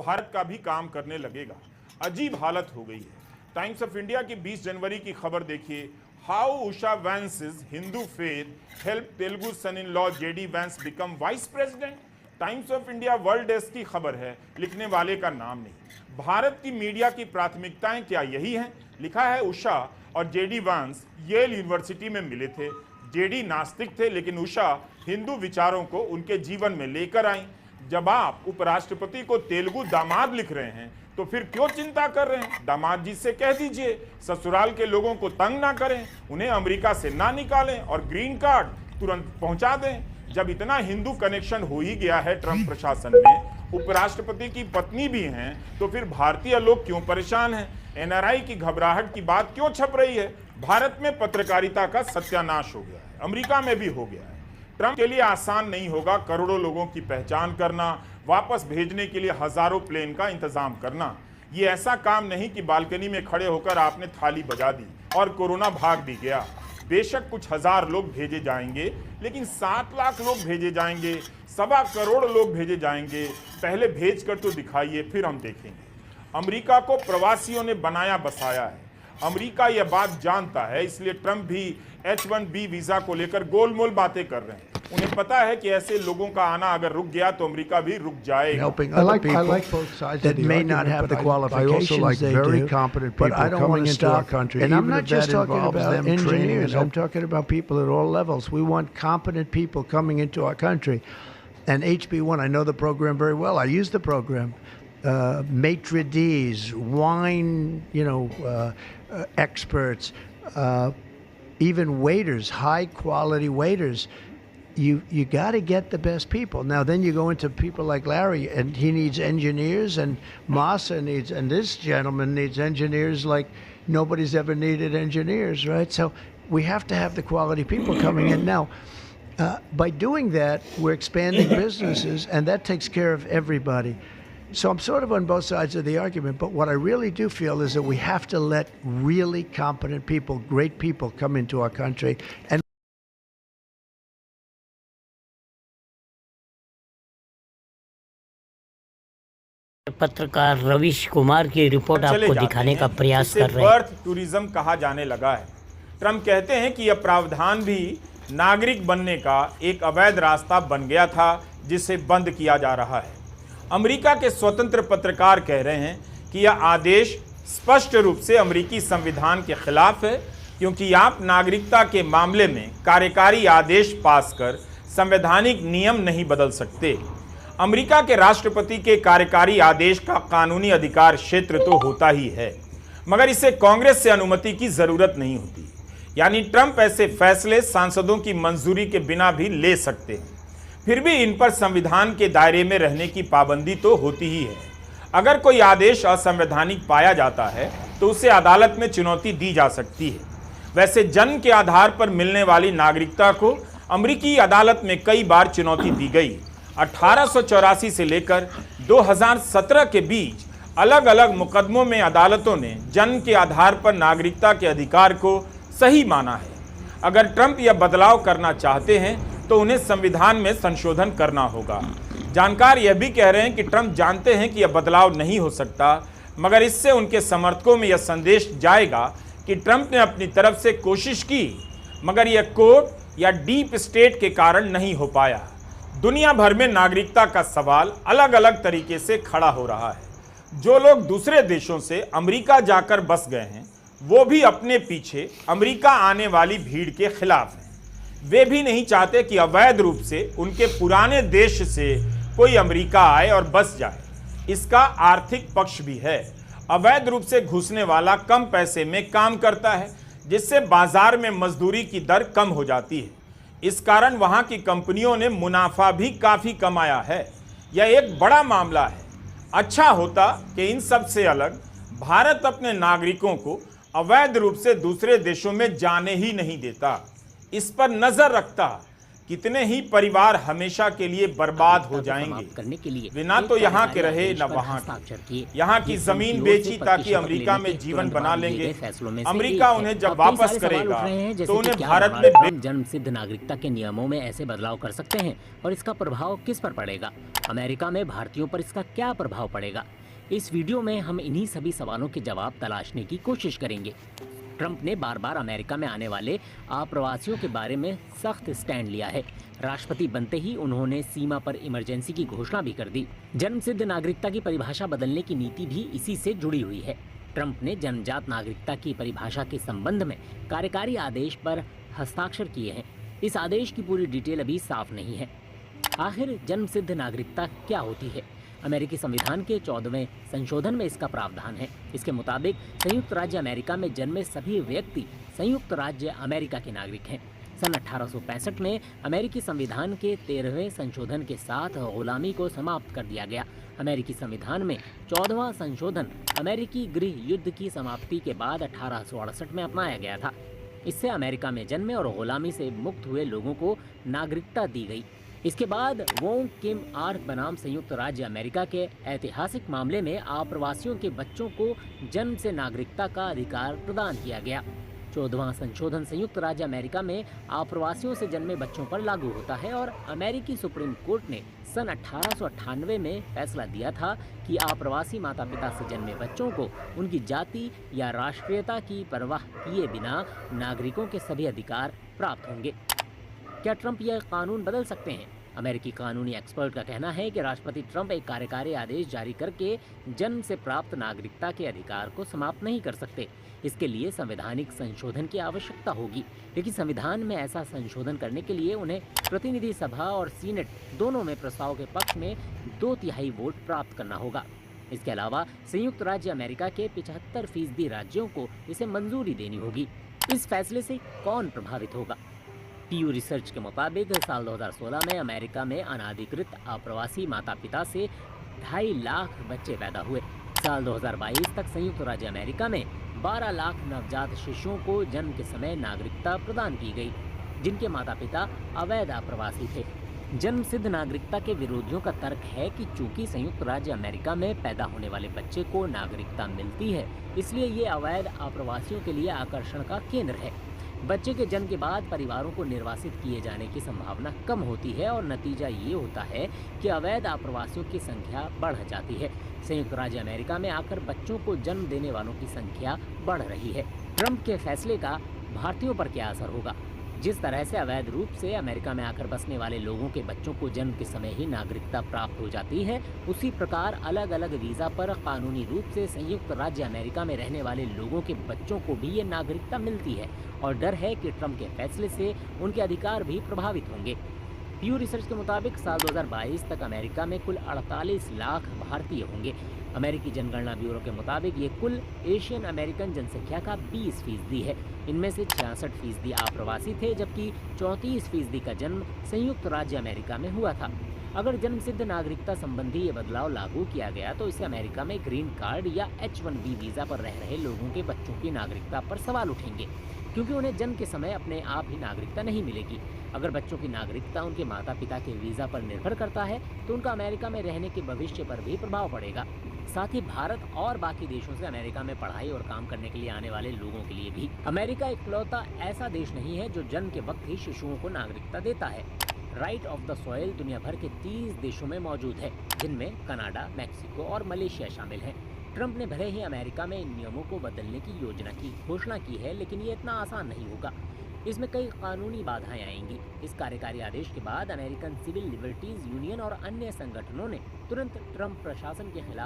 भारत का भी काम करने लगेगा। अजीब हालत हो गई है। टाइम्स ऑफ इंडिया की 20 जनवरी की खबर देखिए, हाउ उषा वैंस's Hindu faith help Telugu son in law JD Vance become vice president. Times of India world desk की खबर है, लिखने वाले का नाम नहीं। भारत की मीडिया की प्राथमिकताएं क्या यही हैं? लिखा है उषा और जेडी वैंस येल यूनिवर्सिटी में मिले थे। जेडी नास्तिक थे, लेकिन उषा हिंदू विचारों को उनके जीवन में लेकर आई। जब आप उपराष्ट्रपति को तेलुगु दामाद लिख रहे हैं तो फिर क्यों चिंता कर रहे हैं? दामाद जी से कह दीजिए ससुराल के लोगों को तंग ना करें, उन्हें अमेरिका से ना निकालें और ग्रीन कार्ड तुरंत पहुंचा दें। जब इतना हिंदू कनेक्शन हो ही गया है ट्रंप प्रशासन में, उपराष्ट्रपति की पत्नी भी हैं, तो फिर भारतीय लोग क्यों परेशान हैं? एनआरआई की घबराहट की बात क्यों छप रही है? भारत में पत्रकारिता का सत्यानाश हो गया है, अमेरिका में भी हो गया है। ट्रंप के लिए आसान नहीं होगा करोड़ों लोगों की पहचान करना, वापस भेजने के लिए हजारों प्लेन का इंतजाम करना। ये ऐसा काम नहीं कि बालकनी में खड़े होकर आपने थाली बजा दी और कोरोना भाग भी गया। बेशक कुछ हजार लोग भेजे जाएंगे, लेकिन 7 लाख लोग भेजे जाएंगे, 1.25 करोड़ लोग भेजे जाएंगे। पहले भेज कर तो दिखाइए, फिर हम देखेंगे। अमेरिका को प्रवासियों ने बनाया बसाया है। अमेरिका यह बात जानता है, इसलिए ट्रंप भी H-1B वीजा को लेकर गोलमोल बातें कर रहे हैं। उन्हें पता है कि ऐसे लोगों का आना अगर रुक गया तो अमेरिका भी रुक जाएगा। I like both sides that may not have the qualifications they do, but I don't want to stop. And I'm not just talking about engineers. I'm talking about people at all levels. We want competent people coming into our country. And HB1, I know the program very well. I use the program. Maitre d's, wine, experts, even waiters, high quality waiters. You got to get the best people. Now then you go into people like Larry, and he needs engineers, and Massa needs, and this gentleman needs engineers like nobody's ever needed engineers, right? So we have to have the quality people coming in. Now, by doing that, we're expanding businesses, and that takes care of everybody. So I'm sort of on both sides of the argument, but what I really do feel is that we have to let really competent people, great people come into our country. And पत्रकार रवीश कुमार की report आपको दिखाने का प्रयास कर रहे हैं। Birth tourism कहा जाने लगा है। ट्रंप कहते हैं कि यह प्रावधान भी नागरिक बनने का एक अवैध रास्ता बन गया था, जिसे बंद किया जा रहा है। अमेरिका के स्वतंत्र पत्रकार कह रहे हैं कि यह आदेश स्पष्ट रूप से अमेरिकी संविधान के खिलाफ है, क्योंकि आप नागरिकता के मामले में कार्यकारी आदेश पास कर संवैधानिक नियम नहीं बदल सकते। अमेरिका के राष्ट्रपति के कार्यकारी आदेश का कानूनी अधिकार क्षेत्र तो होता ही है, मगर इसे कांग्रेस से अनुमति की जरूरत नहीं होती। यानी ट्रंप ऐसे फैसले सांसदों की मंजूरी के बिना भी ले सकते हैं। फिर भी इन पर संविधान के दायरे में रहने की पाबंदी तो होती ही है। अगर कोई आदेश असंवैधानिक पाया जाता है तो उसे अदालत में चुनौती दी जा सकती है। वैसे जन्म के आधार पर मिलने वाली नागरिकता को अमेरिकी अदालत में कई बार चुनौती दी गई। 1884 से लेकर 2017 के बीच अलग अलग मुकदमों में अदालतों ने जन्म के आधार पर नागरिकता के अधिकार को सही माना है। अगर ट्रंप यह बदलाव करना चाहते हैं तो उन्हें संविधान में संशोधन करना होगा। जानकार यह भी कह रहे हैं कि ट्रंप जानते हैं कि यह बदलाव नहीं हो सकता, मगर इससे उनके समर्थकों में यह संदेश जाएगा कि ट्रंप ने अपनी तरफ से कोशिश की, मगर यह कोर्ट या डीप स्टेट के कारण नहीं हो पाया। दुनिया भर में नागरिकता का सवाल अलग अलग तरीके से खड़ा हो रहा है। जो लोग दूसरे देशों से अमेरिका जाकर बस गए हैं, वो भी अपने पीछे अमेरिका आने वाली भीड़ के खिलाफ हैं। वे भी नहीं चाहते कि अवैध रूप से उनके पुराने देश से कोई अमेरिका आए और बस जाए। इसका आर्थिक पक्ष भी है। अवैध रूप से घुसने वाला कम पैसे में काम करता है, जिससे बाजार में मजदूरी की दर कम हो जाती है। इस कारण वहां की कंपनियों ने मुनाफा भी काफी कमाया है। यह एक बड़ा मामला है। अच्छा होता कि इन सब से अलग भारत अपने नागरिकों को अवैध रूप से दूसरे देशों में जाने ही नहीं देता, इस पर नजर रखता, कितने ही परिवार हमेशा के लिए बर्बाद हो जाएंगे। करने के लिए वे ना तो यहाँ के रहे न वहाँ के। यहाँ की जमीन बेची ताकि अमेरिका में जीवन बना लेंगे। अमेरिका उन्हें जब वापस करेगा तो उन्हें भारत में जन्म सिद्ध नागरिकता के नियमों में ऐसे बदलाव कर सकते हैं और इसका प्रभाव किस पर पड़ेगा? अमेरिका में भारतीयों पर इसका क्या प्रभाव पड़ेगा? इस वीडियो में हम इन्हीं सभी सवालों के जवाब तलाशने की कोशिश करेंगे। ट्रंप ने बार बार अमेरिका में आने वाले अप्रवासियों के बारे में सख्त स्टैंड लिया है। राष्ट्रपति बनते ही उन्होंने सीमा पर इमरजेंसी की घोषणा भी कर दी। जन्मसिद्ध नागरिकता की परिभाषा बदलने की नीति भी इसी से जुड़ी हुई है। ट्रंप ने जन्मजात नागरिकता की परिभाषा के संबंध में कार्यकारी आदेश पर हस्ताक्षर किए हैं। इस आदेश की पूरी डिटेल अभी साफ नहीं है। आखिर जन्मसिद्ध नागरिकता क्या होती है? अमेरिकी संविधान के 14वें संशोधन में इसका प्रावधान है। इसके मुताबिक संयुक्त राज्य अमेरिका में जन्मे सभी व्यक्ति संयुक्त राज्य अमेरिका के नागरिक हैं। सन 1865 में अमेरिकी संविधान के 13वें संशोधन के साथ गुलामी को समाप्त कर दिया गया। अमेरिकी संविधान में 14वां संशोधन अमेरिकी गृह युद्ध की समाप्ति के बाद 1868 में अपनाया गया था। इससे अमेरिका में जन्मे और गुलामी से मुक्त हुए लोगों को नागरिकता दी गई। इसके बाद वोंग किम आर्क बनाम संयुक्त राज्य अमेरिका के ऐतिहासिक मामले में अप्रवासियों के बच्चों को जन्म से नागरिकता का अधिकार प्रदान किया गया। 14वां संशोधन संयुक्त राज्य अमेरिका में अप्रवासियों से जन्मे बच्चों पर लागू होता है और अमेरिकी सुप्रीम कोर्ट ने सन 1898 में फैसला दिया था कि अप्रवासी माता पिता से जन्मे बच्चों को उनकी जाति या राष्ट्रीयता की परवाह किए बिना नागरिकों के सभी अधिकार प्राप्त होंगे। क्या ट्रंप यह कानून बदल सकते हैं? अमेरिकी कानूनी एक्सपर्ट का कहना है कि राष्ट्रपति ट्रंप एक कार्यकारी आदेश जारी करके जन्म से प्राप्त नागरिकता के अधिकार को समाप्त नहीं कर सकते। इसके लिए संवैधानिक संशोधन की आवश्यकता होगी, लेकिन संविधान में ऐसा संशोधन करने के लिए उन्हें प्रतिनिधि सभा और सीनेट दोनों में प्रस्ताव के पक्ष में 2/3 वोट प्राप्त करना होगा। इसके अलावा संयुक्त राज्य अमेरिका के 75% राज्यों को इसे मंजूरी देनी होगी। इस फैसले से कौन प्रभावित होगा? पीयू रिसर्च के मुताबिक साल 2016 में अमेरिका में अनाधिकृत अप्रवासी माता पिता से 2.5 लाख बच्चे पैदा हुए। साल 2022 तक संयुक्त राज्य अमेरिका में 12 लाख नवजात शिशुओं को जन्म के समय नागरिकता प्रदान की गई, जिनके माता पिता अवैध अप्रवासी थे। जन्म सिद्ध नागरिकता के विरोधियों का तर्क है कि चूंकि संयुक्त राज्य अमेरिका में पैदा होने वाले बच्चे को नागरिकता मिलती है, इसलिए ये अवैध अप्रवासियों के लिए आकर्षण का केंद्र है। बच्चे के जन्म के बाद परिवारों को निर्वासित किए जाने की संभावना कम होती है और नतीजा ये होता है कि अवैध अप्रवासियों की संख्या बढ़ जाती है। संयुक्त राज्य अमेरिका में आकर बच्चों को जन्म देने वालों की संख्या बढ़ रही है। ट्रंप के फैसले का भारतीयों पर क्या असर होगा? जिस तरह से अवैध रूप से अमेरिका में आकर बसने वाले लोगों के बच्चों को जन्म के समय ही नागरिकता प्राप्त हो जाती है, उसी प्रकार अलग अलग वीज़ा पर कानूनी रूप से संयुक्त राज्य अमेरिका में रहने वाले लोगों के बच्चों को भी ये नागरिकता मिलती है और डर है कि ट्रंप के फैसले से उनके अधिकार भी प्रभावित होंगे। पीयू रिसर्च के मुताबिक साल 2022 तक अमेरिका में कुल 48 लाख भारतीय होंगे। अमेरिकी जनगणना ब्यूरो के मुताबिक ये कुल एशियन अमेरिकन जनसंख्या का 20% है। इनमें से 66% अप्रवासी थे, जबकि 34% का जन्म संयुक्त राज्य अमेरिका में हुआ था। अगर जन्म सिद्ध नागरिकता संबंधी ये बदलाव लागू किया गया तो इससे अमेरिका में ग्रीन कार्ड या H-1B वीज़ा पर रह रहे लोगों के बच्चों की नागरिकता पर सवाल उठेंगे, क्योंकि उन्हें जन्म के समय अपने आप ही नागरिकता नहीं मिलेगी। अगर बच्चों की नागरिकता उनके माता पिता के वीज़ा पर निर्भर करता है तो उनका अमेरिका में रहने के भविष्य पर भी प्रभाव पड़ेगा। साथ ही भारत और बाकी देशों से अमेरिका में पढ़ाई और काम करने के लिए आने वाले लोगों के लिए भी। अमेरिका इकलौता ऐसा देश नहीं है जो जन्म के वक्त ही शिशुओं को नागरिकता देता है। राइट ऑफ द सॉइल दुनिया भर के 30 देशों में मौजूद है, जिनमें कनाडा, मैक्सिको और मलेशिया शामिल हैं। ट्रंप ने भले ही अमेरिका में इन नियमों को बदलने की योजना की घोषणा की है, लेकिन ये इतना आसान नहीं होगा। इसमें कई कानूनी बाधाएं आएंगी। इस कार्यकारी आदेश के बाद अमेरिकन सिविल लिबर्टीज यूनियन और अन्य संगठनों ने तुरंत ट्रंप प्रशासन के खिलाफ